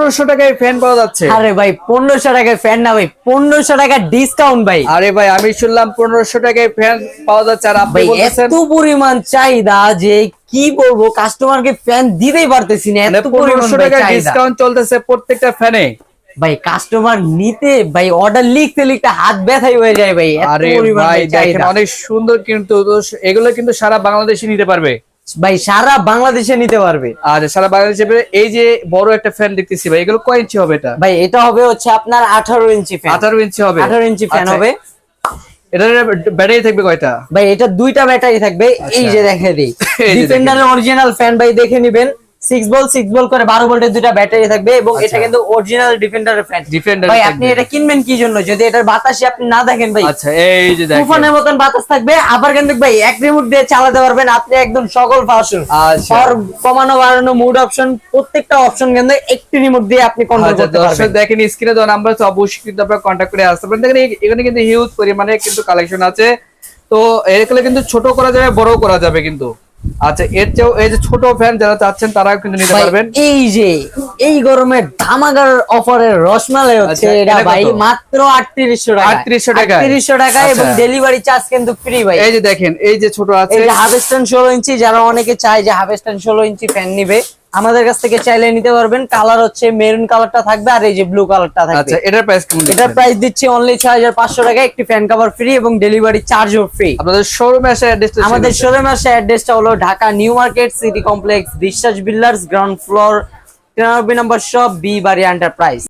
1500 টাকায় ফ্যান পাওয়া যাচ্ছে। আরে ভাই 1500 টাকায় ফ্যান না ভাই, 1500 টাকা ডিসকাউন্ট ভাই। আরে ভাই আমি শুনলাম 1500 টাকায় ফ্যান পাওয়া যাচ্ছে, আর আপনি ভাই বলতেছেন এত পরিমাণ চাহিদা যে কি বলবো, কাস্টমারকে ফ্যান দিতেই পারতেছি না, মানে এত পরিমাণ 1500 ভাই টাকা চাহিদা। ডিসকাউন্ট চলতেছে প্রত্যেকটা ফ্যানে। ভাই কাস্টমার নিতে ভাই অর্ডার লিখতে লিখতে হাত ব্যথাই হয়ে যায় ভাই, এত আরে পরিমাণ ভাই ভাই দেখেন চাহিদা। অনেক সুন্দর, কিন্তু তো এগুলো কিন্তু সারা বাংলাদেশে নিতে পারবে। ভাই সারা বাংলাদেশে নিতে পারবে। আর সারা বাংলাদেশে এই যে বড় একটা ফ্যান দেখতেছি ভাই, এগুলো কয় ইঞ্চি হবে এটা? ভাই এটা হবে হচ্ছে আপনার 18 ইঞ্চি ফ্যান। 18 ইঞ্চি হবে। 18 ইঞ্চি ফ্যান আচ্ছা, হবে। এটার ব্যাটারি থাকবে কয়টা? ভাই এটা দুইটা ব্যাটারি থাকবে। এই যে দেখে দিই, এই যে ডিফেন্ডারের অরিজিনাল ফ্যান ভাই দেখে নিবেন। 6 ভোল্ট করে 12 ভোল্টের দুইটা ব্যাটারি থাকবে এবং এটা আচ্ছা। কিন্তু অরিজিনাল ডিফেন্ডারের ফ্যান। ডিফেন্ডার ভাই থাকবে। আপনি এটা কিনবেন কি জন্য, যদি এটার বাতাসে আপনি না দেখেন ভাই, আচ্ছা এই যে দেখেন তুফানের মতন বাতাস থাকবে। আবার কিন্তু ভাই এক রিমোট দিয়ে চালাতে পারবেন আপনি একদম সকল ফাংশন। আচ্ছা। পাওয়ার কমানো বাড়ানো, মুড অপশন, প্রত্যেকটা অপশন কিন্তু একটি রিমোট দিয়ে আপনি কন্ট্রোল আচ্ছা, করতে দর্শক পারবেন। দেখেন স্ক্রিনে দেওয়া নাম্বার আছে, অবশ্যই কিন্তু আপনারা কন্টাক্ট করে আসতে পারেন। দেখেন এখানে কিন্তু হিউজ পরিমাণে কিন্তু কালেকশন আছে। তো এগুলো কিন্তু ছোট করা যাবে, বড় করা যাবে কিন্তু। আচ্ছা এর চেয়েও এই যে ছোট ফ্যান যারা চাচ্ছেন তারা কিন্তু নিতে ভাই, পারবেন। এই যে এই গরমে ধামাকার অফারের রসমালাই হচ্ছে আচ্ছা, এটা এটা ভাই কত? মাত্র 3800 টাকা। 3800 টাকায়? 3800 টাকা এবং আচ্ছা। ডেলিভারি চার্জ কিন্তু ফ্রি ভাই। এই যে দেখেন এই যে ছোট আছে, এই যে হাফস্টান 16 ইঞ্চি, যারা অনেকে চায় যে হাফস্টান 16 ইঞ্চি ফ্যান নিবে, আমাদের কাছ থেকে চাইলে নিতে পারবেন। কালার হচ্ছে মেরুন কালারটা থাকবে আর এই যে ব্লু কালারটা থাকবে। আচ্ছা এটার প্রাইস কেমন? এটার প্রাইস দিচ্ছি অনলি 6500 টাকা, একটি ফ্যান কভার ফ্রি এবং ডেলিভারি চার্জও ফ্রি। আপনাদের শোরুমে এসে অ্যাড্রেসটা আমাদের শোরুমের অ্যাড্রেসটা হলো Dhaka new market city complex, বিশ্বাস বিল্ডার্স, গ্রাউন্ড ফ্লোর 93 নম্বর শপ, বি বাড়ি এন্টারপ্রাইজ।